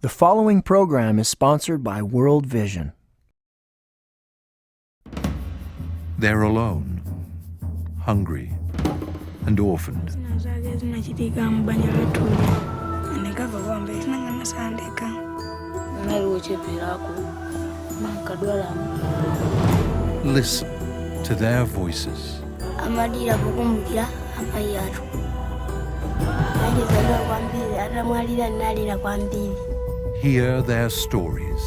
The following program is sponsored by World Vision. They're alone, hungry, and orphaned. Listen to their voices. Hear their stories.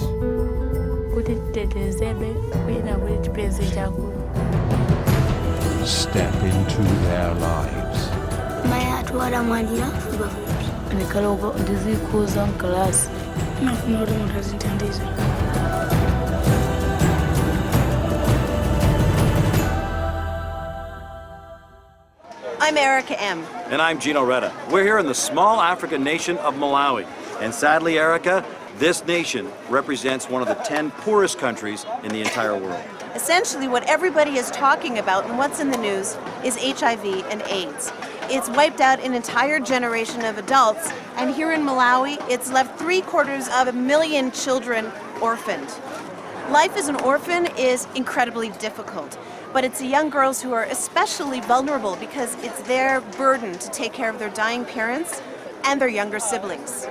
Step into their lives. I'm Erica M. And I'm Gino Retta. We're here in the small African nation of Malawi. And sadly, Erica, this nation represents one of the 10 poorest countries in the entire world. Essentially, what everybody is talking about and what's in the news is HIV and AIDS. It's wiped out an entire generation of adults, and here in Malawi, it's left 750,000 children orphaned. Life as an orphan is incredibly difficult, but it's the young girls who are especially vulnerable because it's their burden to take care of their dying parents and their younger siblings.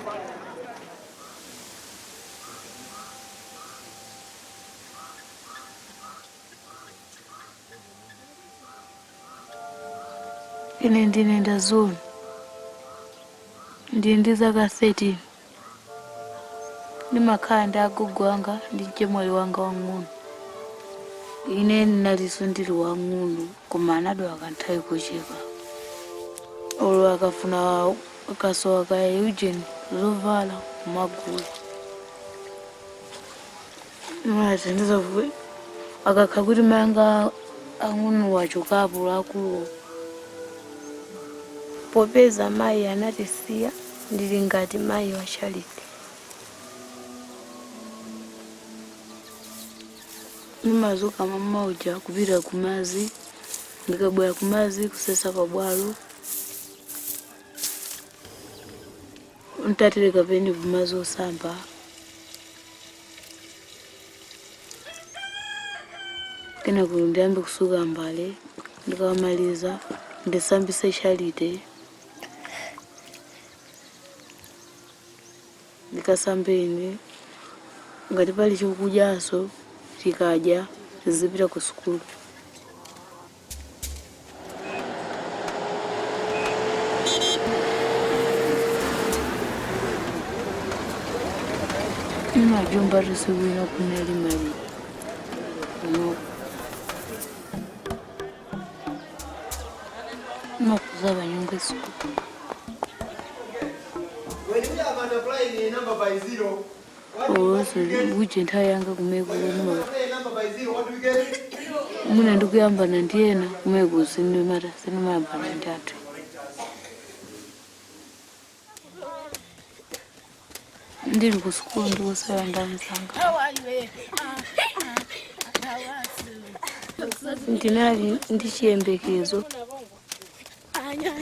Ine ndinenda zone ndiendiza kaseti ndimakhala ndi agogo anga ndi mchemwali wanga wang'ono. Ine ndinaliso ndili wang'ono koma anadwala kanthawi kochepa. Olo akafuna akasowa ka Eugene zovala kumagulu. Imatendiza kuwe akakha kuti mayanga ang'ono wachokapo lakulu. Popeza mayi anatisiya ndili ngati mayi wa Charity. Nimazuka mama uja kupita kumazi, ndikabwera kumazi kusesa pabwalo. Ntatereka peni kumazi osamba. Kena ndiyambe kusuka mbale, ndikamaliza ndisambise Charity. Ndikasambeni ngati pali chokudyaso tikadya tizipita ku sukulu. Imajumba risikuina kunali mali nakuzaba nyonga sukulu. Uje nthawi yanga kumeko kuno muna ndikuyambana ndiyena kumeko sinimayambana ndi athu. Ndili ku sukulu ndikusala ndamzanga ndinali ndi chiyembekezo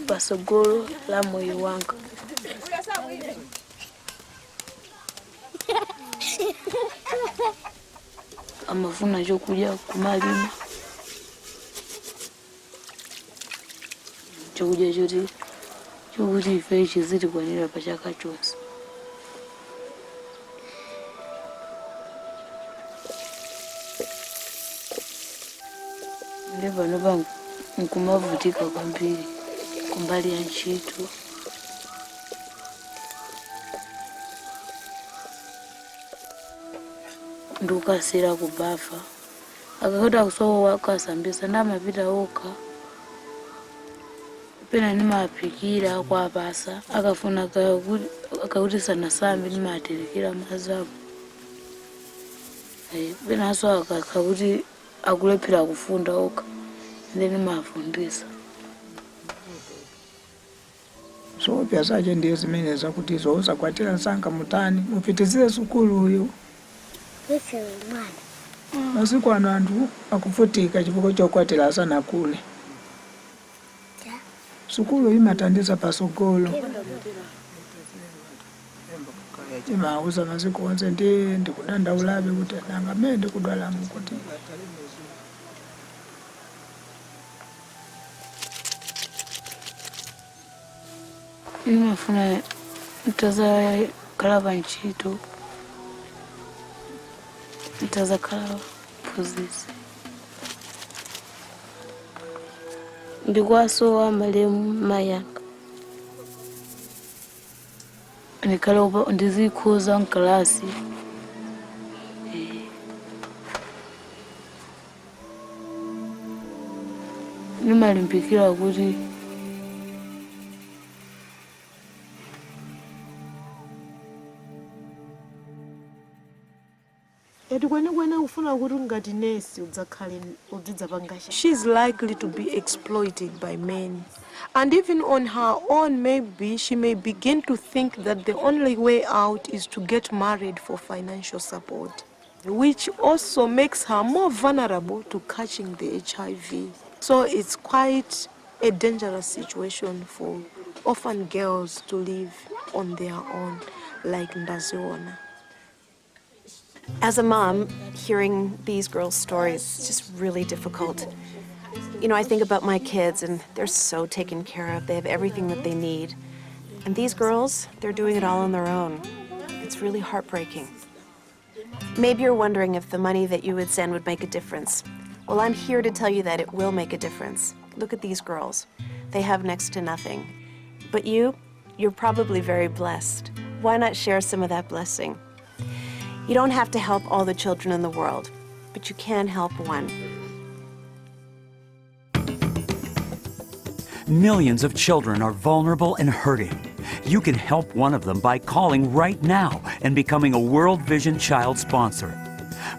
pasogolo la moyo wanga. Amafuna chokudya kumalima, chokudya chokuti ife chizitikwanira pa chaka chonse. Ndi pano pangu nkumavutika kwambiri kumbali ya ntchito. Ndukasira kubafa akakuta kusowa wakasambisa ndamapita oka pena nimapikira kwa pasa akafuna akakuti sana sambi nimatirikira mazabu. Pena aso akakuti akulephera kufunda oka ndi nimafundisa. So pyasache ndiye zimene zakuti zoza kwatira nsanga mutani mupitizire sukulu uyu. Masiku ano anthu akuvutika chifukwa chokwatira asana kule. Sukulu imatandiza pasogolo. imauza masiku onse ndikudandaulabe kuti nanga mmene ndikudwalamu kuti imafuna ntazakhala pa ntchito, ntazakhala mphunzitsi. Ndikwasowa malemu mayanga ndikhala ndizikhuza mkalasi. Nimalimbikira kuti she's likely to be exploited by men. And even on her own, maybe she may begin to think that the only way out is to get married for financial support, which also makes her more vulnerable to catching the HIV. So it's quite a dangerous situation for orphan girls to live on their own, like Ndaziona. As a mom, hearing these girls' stories is just really difficult. You know, I think about my kids, and they're so taken care of. They have everything that they need. And these girls, they're doing it all on their own. It's really heartbreaking. Maybe you're wondering if the money that you would send would make a difference. Well, I'm here to tell you that it will make a difference. Look at these girls. They have next to nothing. But you're probably very blessed. Why not share some of that blessing? You don't have to help all the children in the world, but you can help one. Millions of children are vulnerable and hurting. You can help one of them by calling right now and becoming a World Vision Child sponsor.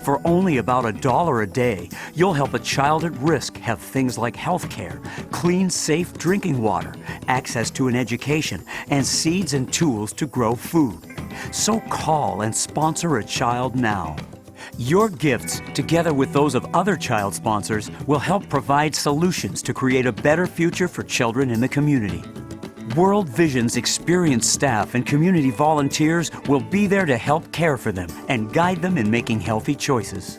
For only about $1 a day, you'll help a child at risk have things like health care, clean, safe drinking water, access to an education, and seeds and tools to grow food. So call and sponsor a child now. Your gifts, together with those of other child sponsors, will help provide solutions to create a better future for children in the community. World Vision's experienced staff and community volunteers will be there to help care for them and guide them in making healthy choices.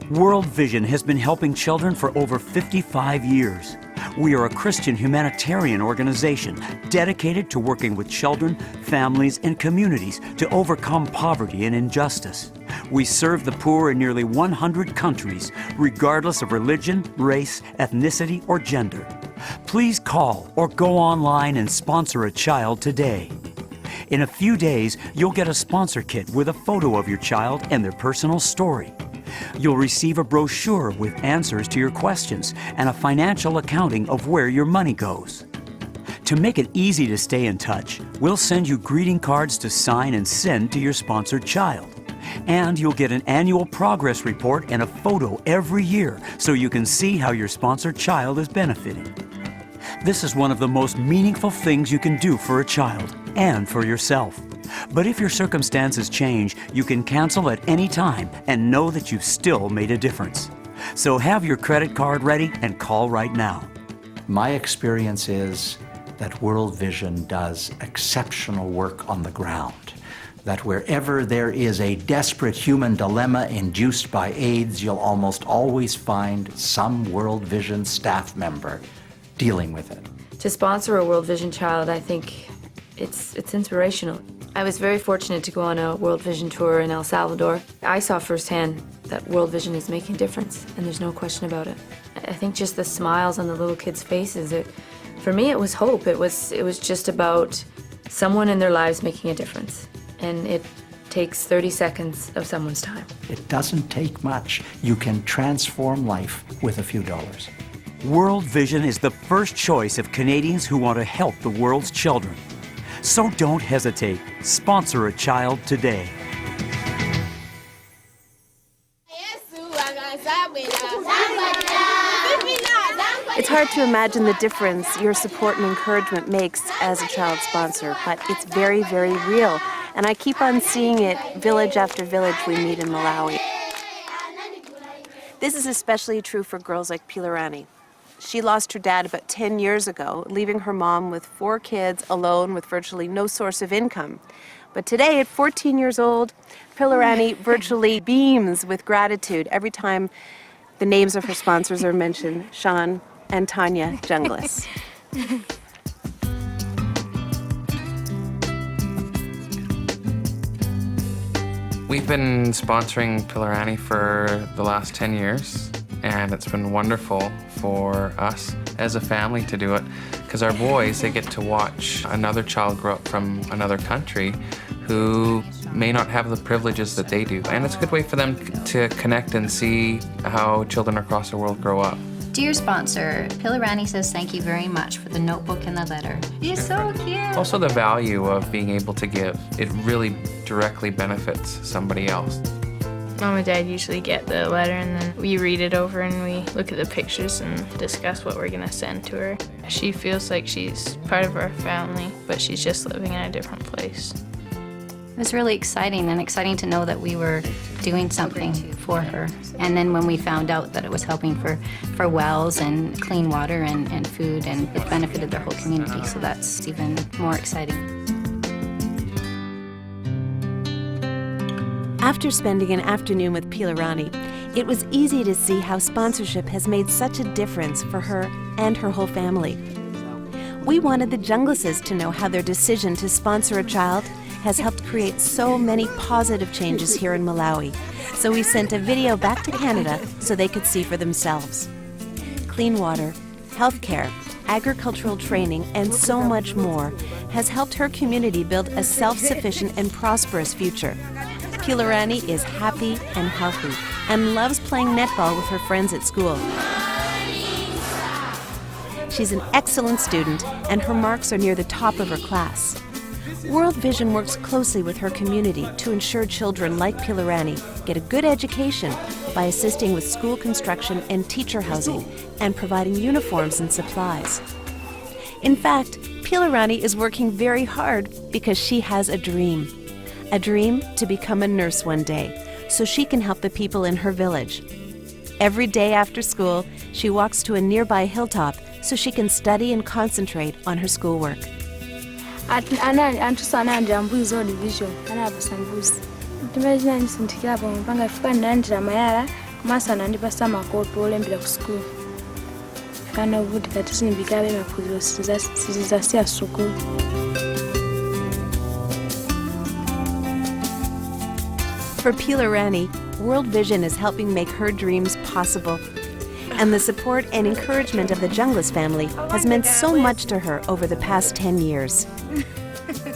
World Vision has been helping children for over 55 years. We are a Christian humanitarian organization dedicated to working with children, families, and communities to overcome poverty and injustice. We serve the poor in nearly 100 countries, regardless of religion, race, ethnicity, or gender. Please call or go online and sponsor a child today. In a few days, you'll get a sponsor kit with a photo of your child and their personal story. You'll receive a brochure with answers to your questions and a financial accounting of where your money goes. To make it easy to stay in touch, we'll send you greeting cards to sign and send to your sponsored child. And you'll get an annual progress report and a photo every year so you can see how your sponsored child is benefiting. This is one of the most meaningful things you can do for a child and for yourself. But if your circumstances change, you can cancel at any time and know that you've still made a difference. So have your credit card ready and call right now. My experience is that World Vision does exceptional work on the ground. That wherever there is a desperate human dilemma induced by AIDS, you'll almost always find some World Vision staff member dealing with it. To sponsor a World Vision child, I think it's inspirational. I was very fortunate to go on a World Vision tour in El Salvador. I saw firsthand that World Vision is making a difference, and there's no question about it. I think just the smiles on the little kids' faces, for me it was hope. It was just about someone in their lives making a difference. And it takes 30 seconds of someone's time. It doesn't take much. You can transform life with a few dollars. World Vision is the first choice of Canadians who want to help the world's children. So don't hesitate. Sponsor a child today. It's hard to imagine the difference your support and encouragement makes as a child sponsor, but it's very, very real. And I keep on seeing it village after village we meet in Malawi. This is especially true for girls like Pilarani. She lost her dad about 10 years ago, leaving her mom with 4 kids alone with virtually no source of income. But today, at 14 years old, Pilarani virtually beams with gratitude every time the names of her sponsors are mentioned, Sean and Tanya Jungles. We've been sponsoring Pilarani for the last 10 years, and it's been wonderful for us as a family to do it, because our boys, they get to watch another child grow up from another country who may not have the privileges that they do. And it's a good way for them to connect and see how children across the world grow up. Dear sponsor, Pilarani says thank you very much for the notebook and the letter. You're so cute. Also the value of being able to give. It really directly benefits somebody else. Mom and Dad usually get the letter and then we read it over and we look at the pictures and discuss what we're gonna send to her. She feels like she's part of our family, but she's just living in a different place. It was really exciting to know that we were doing something for her. And then when we found out that it was helping for wells and clean water and food, and it benefited their whole community, so that's even more exciting. After spending an afternoon with Pilarani, it was easy to see how sponsorship has made such a difference for her and her whole family. We wanted the Jungleses to know how their decision to sponsor a child has helped create so many positive changes here in Malawi, so we sent a video back to Canada so they could see for themselves. Clean water, healthcare, agricultural training, and so much more has helped her community build a self-sufficient and prosperous future. Pilarani is happy and healthy and loves playing netball with her friends at school. She's an excellent student and her marks are near the top of her class. World Vision works closely with her community to ensure children like Pilarani get a good education by assisting with school construction and teacher housing and providing uniforms and supplies. In fact, Pilarani is working very hard because she has a dream to become a nurse one day so she can help the people in her village. Every day after school, she walks to a nearby hilltop so she can study and concentrate on her schoolwork. Anthu sana andiyambuzi division anapasambuzi timene chinandisindikira pomwe panga fika ndalandira mayala komanso anandipasa makopi olembera ku sukulu kana kuti kati sinimbikabe maphunziro sizasiya sukulu. For Pilarani, World Vision is helping make her dreams possible. And the support and encouragement of the Jungles family has meant so much to her over the past 10 years.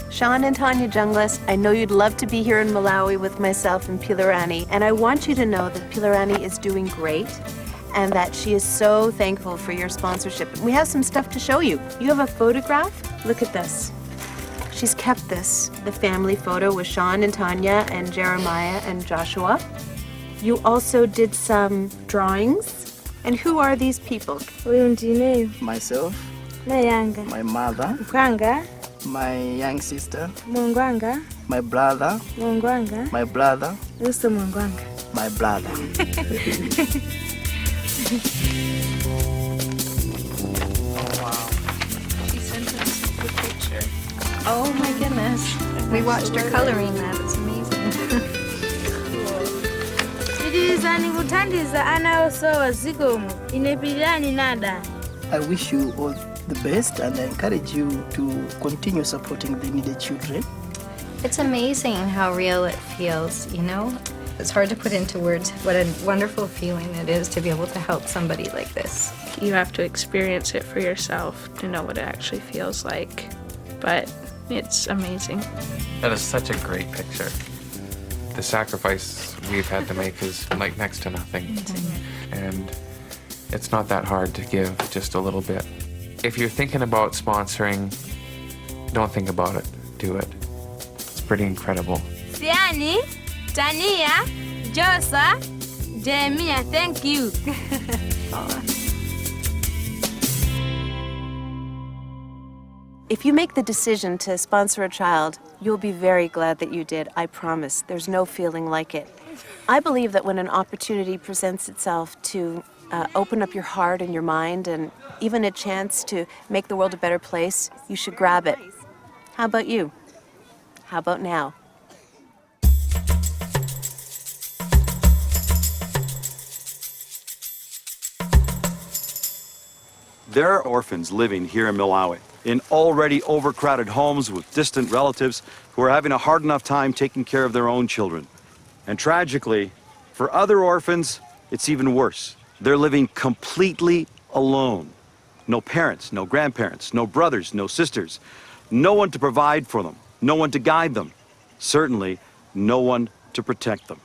Sean and Tanya Jungles, I know you'd love to be here in Malawi with myself and Pilarani, and I want you to know that Pilarani is doing great and that she is so thankful for your sponsorship. We have some stuff to show you. You have a photograph? Look at this. She's kept this, the family photo with Sean and Tanya and Jeremiah and Joshua. You also did some drawings. And who are these people? Myself, my mother, my young sister, my brother, my brother, my brother. Oh my goodness. We watched her coloring that. It's amazing. I wish you all the best and I encourage you to continue supporting the needed children. It's amazing how real it feels, you know? It's hard to put into words what a wonderful feeling it is to be able to help somebody like this. You have to experience it for yourself to know what it actually feels like, but it's amazing. That is such a great picture. The sacrifice we've had to make is like next to nothing. And it's not that hard to give just a little bit. If you're thinking about sponsoring, don't think about it, do it. It's pretty incredible. Siani, Tania, Josa, Jeremiah, thank you. If you make the decision to sponsor a child, you'll be very glad that you did, I promise. There's no feeling like it. I believe that when an opportunity presents itself to open up your heart and your mind and even a chance to make the world a better place, you should grab it. How about you? How about now? There are orphans living here in Malawi, in already overcrowded homes with distant relatives who are having a hard enough time taking care of their own children. And tragically, for other orphans, it's even worse. They're living completely alone. No parents, no grandparents, no brothers, no sisters. No one to provide for them, no one to guide them. Certainly, no one to protect them.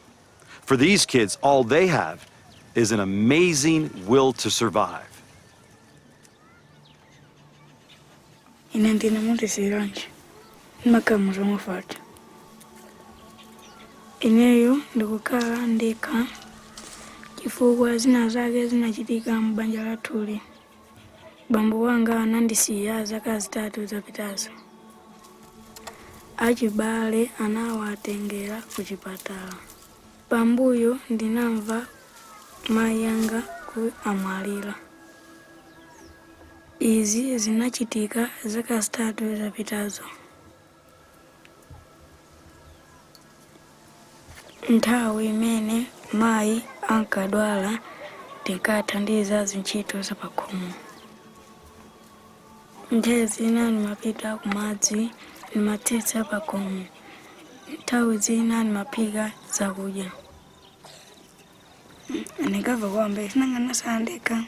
For these kids, all they have is an amazing will to survive. Ine ndine mutesiranje makamuzo mufata ineyo ndikukhala ndekha chifukwa zina zake zinachitika m'banja lathuli. Bambo wanga anandisiya zaka zitatu zapitazo. Achibale anawatengera ku chipatala. Pambuyo ndinamva mayi anga amwalira. Izi zinachitika zaka zitatu zapitazo. Nthawi imene mayi ankadwala tinkathandiza zintchito zapakhomo. Nthawi zina ndimapita kumadzi ndimathetsa pakhomo. Nthawi zina ndimaphika zakudya. Ndinkamva kwamba sinanganasandeka.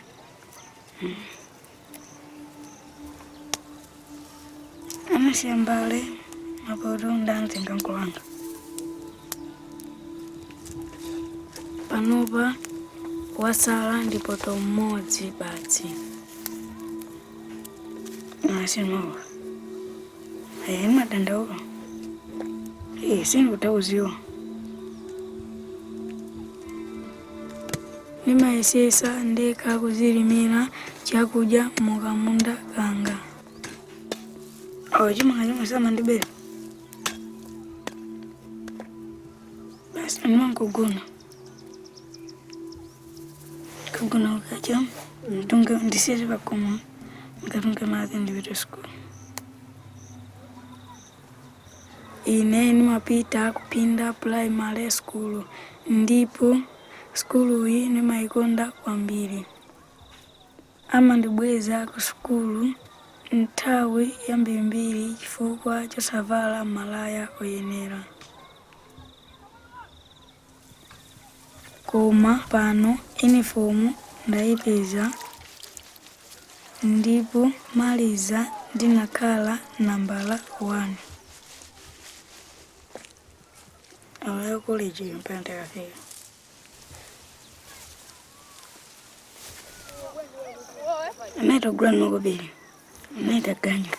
Anasiyambale mapoto ndanzenga nkulanga. Panopa wasala ndipoto mmodzi basi. Nasinowa. Madandaulo. Sindikutauziwa. Ndimayesesa ndekha kuzilimira chakudya mukamunda kanga. Chimanga sama ndibera. Basi ndimankugona. Kugona ukacha ndunga ndisiye pakhomo ngatunga madzi ndipite school. Ine ndimapita kupinda primary school ndipo school iyi ndimayikonda kwambiri. Amandibweza ku school nthawi yambirimbiri chifukwa chosavala malaya oyenera. Koma pano uniform ndayipeza ndipo maliza ndinakhala nambala 1. Ayo college mpanda kafika. Naita grandma kobiri. Naita ganya.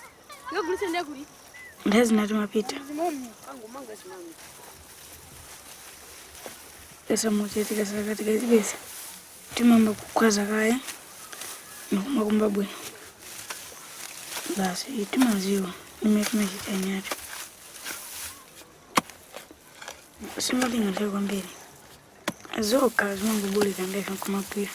Ndazi natumapita. Esa mocheti kasaka katika izibesi. Timamba kukwaza kaya. Nukumakumba bwino. Basi itimaziwa. Nimechitani yatu. Simalinga nthawi kwambiri. Zoka zimangobulika ndekha kumapira.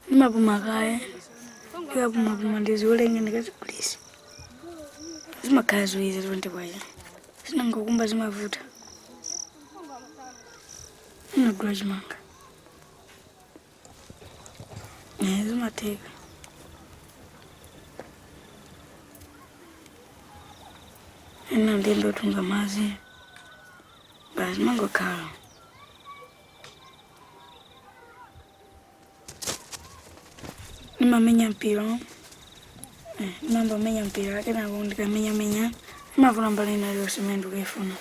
Nimapuma kaya. Ndikapuma ndiziulenge ndikazigulisa. Zimakhala ziwizi zonse kwaja. Sinangokumba zimavuta. Nagula chimanga. Zimateka. Ina ndembe utunga mazi. Basi mangokhala. Nimamenya mpira. Nimamenya mpira. Kena ndikamenya. Nimavula mbali na yose mendu kefuna.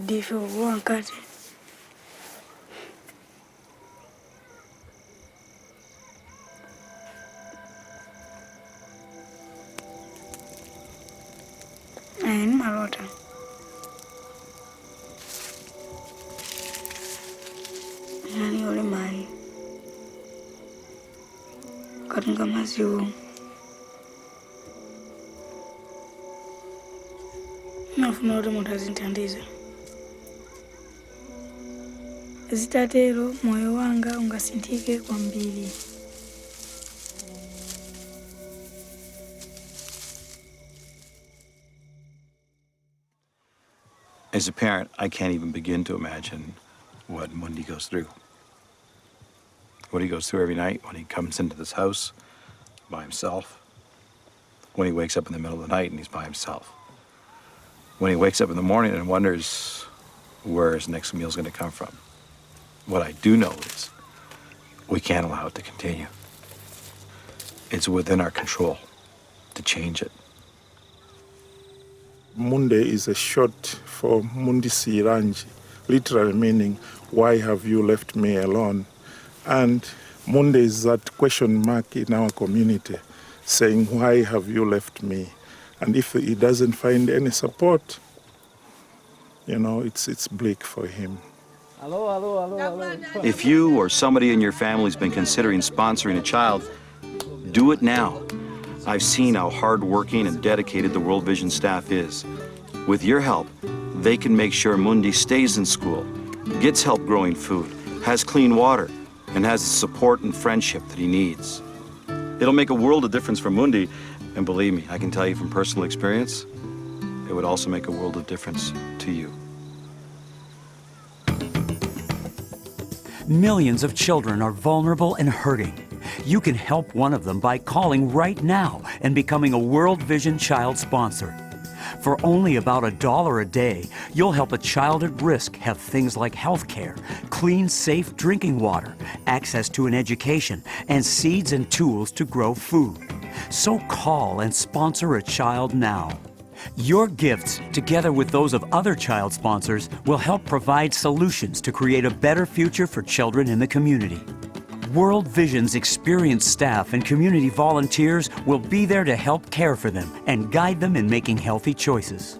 Dife uwankati. Ni malota. Yani ole mai. Katunga maziwo. ndimafuna kuti munthu azinthandiza. Zitatero moyo wanga ungasinthike kwambiri. As a parent, I can't even begin to imagine what Mundi goes through. What he goes through every night when he comes into this house by himself. When he wakes up in the middle of the night and he's by himself. When he wakes up in the morning and wonders where his next meal's going to come from. What I do know is we can't allow it to continue. It's within our control to change it. Munde is a short for Mundi Siranji, literally meaning, why have you left me alone? And Munde is that question mark in our community, saying, why have you left me? And if he doesn't find any support, you know, it's bleak for him. If you or somebody in your family's been considering sponsoring a child, do it now. I've seen how hardworking and dedicated the World Vision staff is. With your help, they can make sure Mundi stays in school, gets help growing food, has clean water, and has the support and friendship that he needs. It'll make a world of difference for Mundi, and believe me, I can tell you from personal experience, it would also make a world of difference to you. Millions of children are vulnerable and hurting. You can help one of them by calling right now and becoming a World Vision Child sponsor. For only about $1 a day, you'll help a child at risk have things like health care, clean, safe drinking water, access to an education, and seeds and tools to grow food. So call and sponsor a child now. Your gifts, together with those of other child sponsors, will help provide solutions to create a better future for children in the community. World Vision's experienced staff and community volunteers will be there to help care for them and guide them in making healthy choices.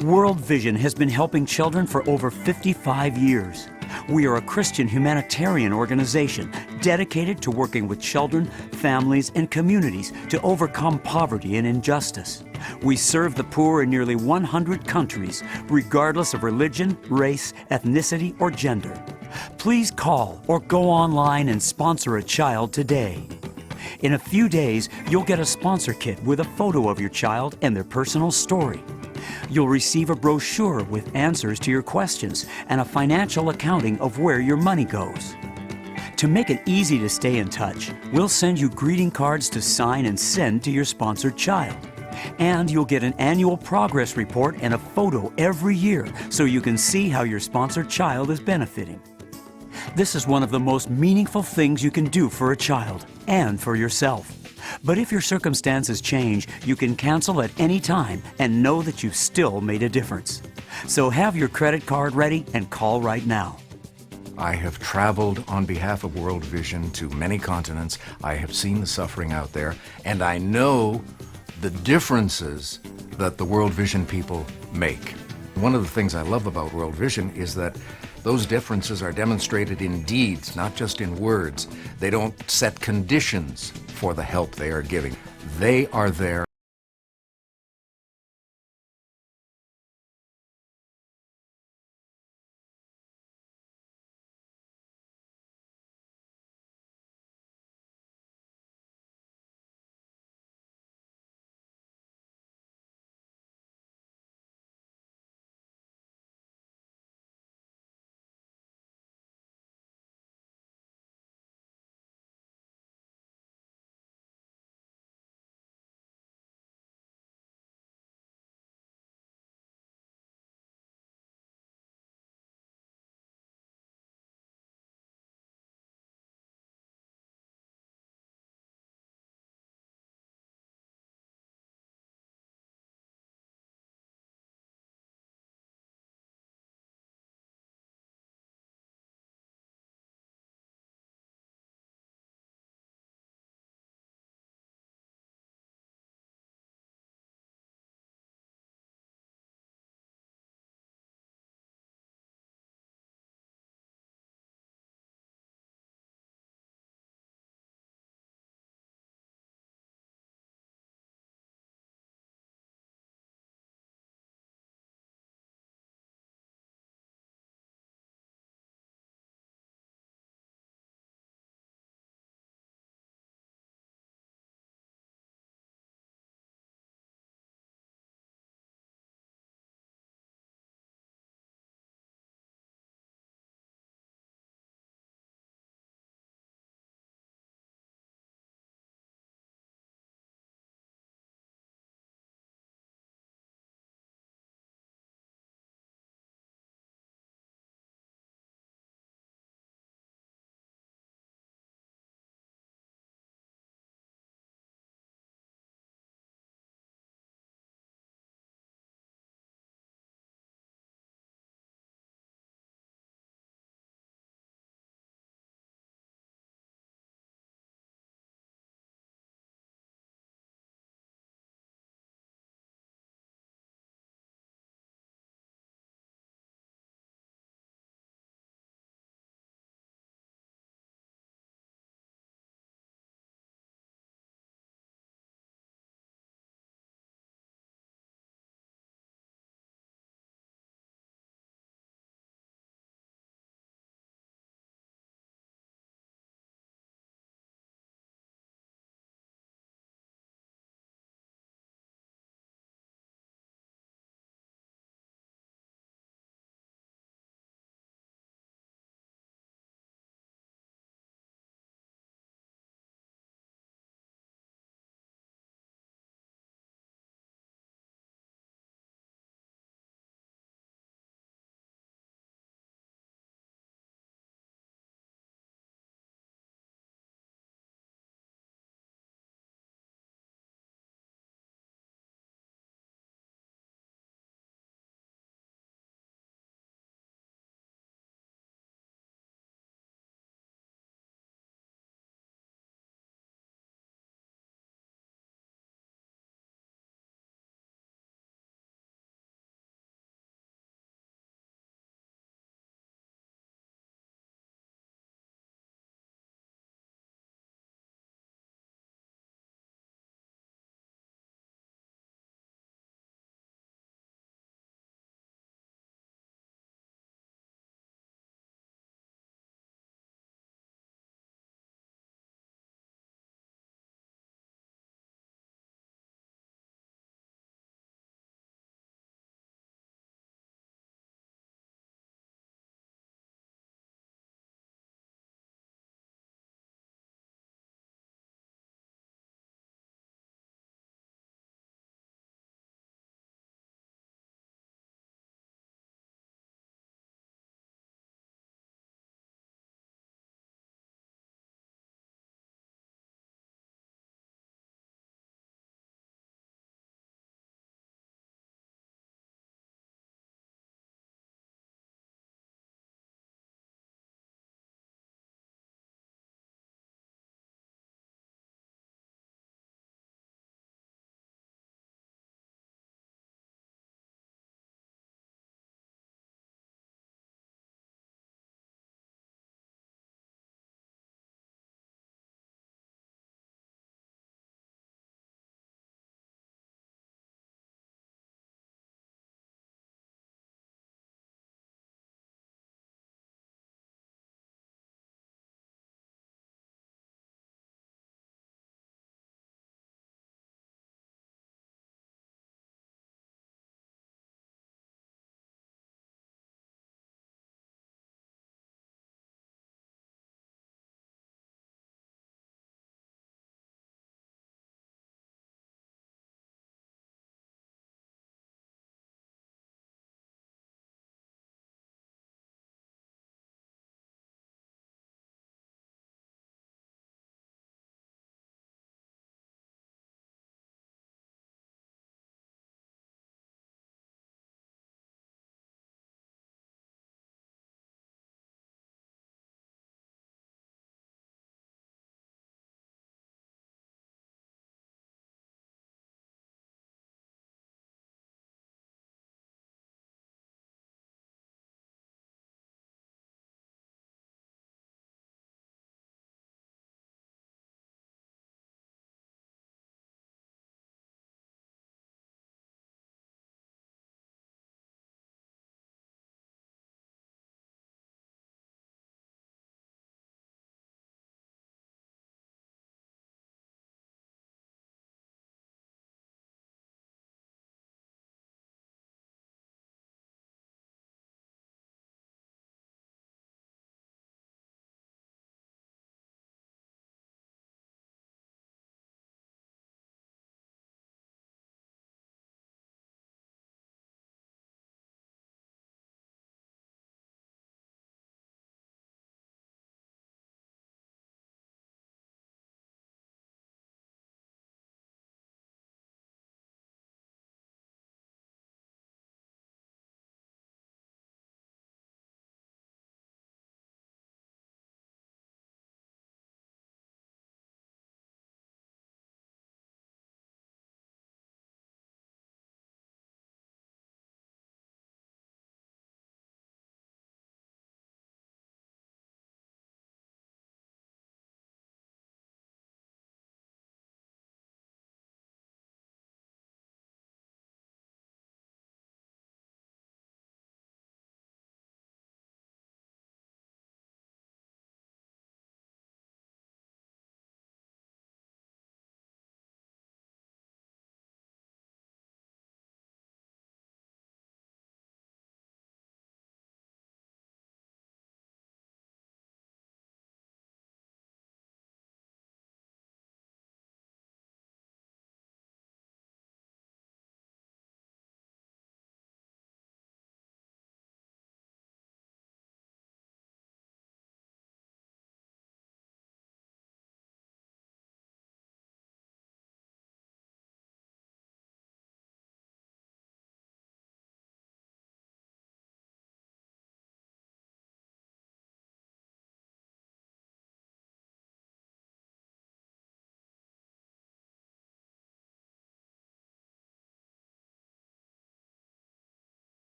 World Vision has been helping children for over 55 years. We are a Christian humanitarian organization dedicated to working with children, families, and communities to overcome poverty and injustice. We serve the poor in nearly 100 countries, regardless of religion, race, ethnicity, or gender. Please call or go online and sponsor a child today. In a few days, you'll get a sponsor kit with a photo of your child and their personal story. You'll receive a brochure with answers to your questions and a financial accounting of where your money goes. To make it easy to stay in touch, we'll send you greeting cards to sign and send to your sponsored child. And you'll get an annual progress report and a photo every year so you can see how your sponsored child is benefiting. This is one of the most meaningful things you can do for a child and for yourself. But if your circumstances change, you can cancel at any time and know that you've still made a difference. So have your credit card ready and call right now. I have traveled on behalf of World Vision to many continents. I have seen the suffering out there, and I know the differences that the World Vision people make. One of the things I love about World Vision is that those differences are demonstrated in deeds, not just in words. They don't set conditions for the help they are giving. They are there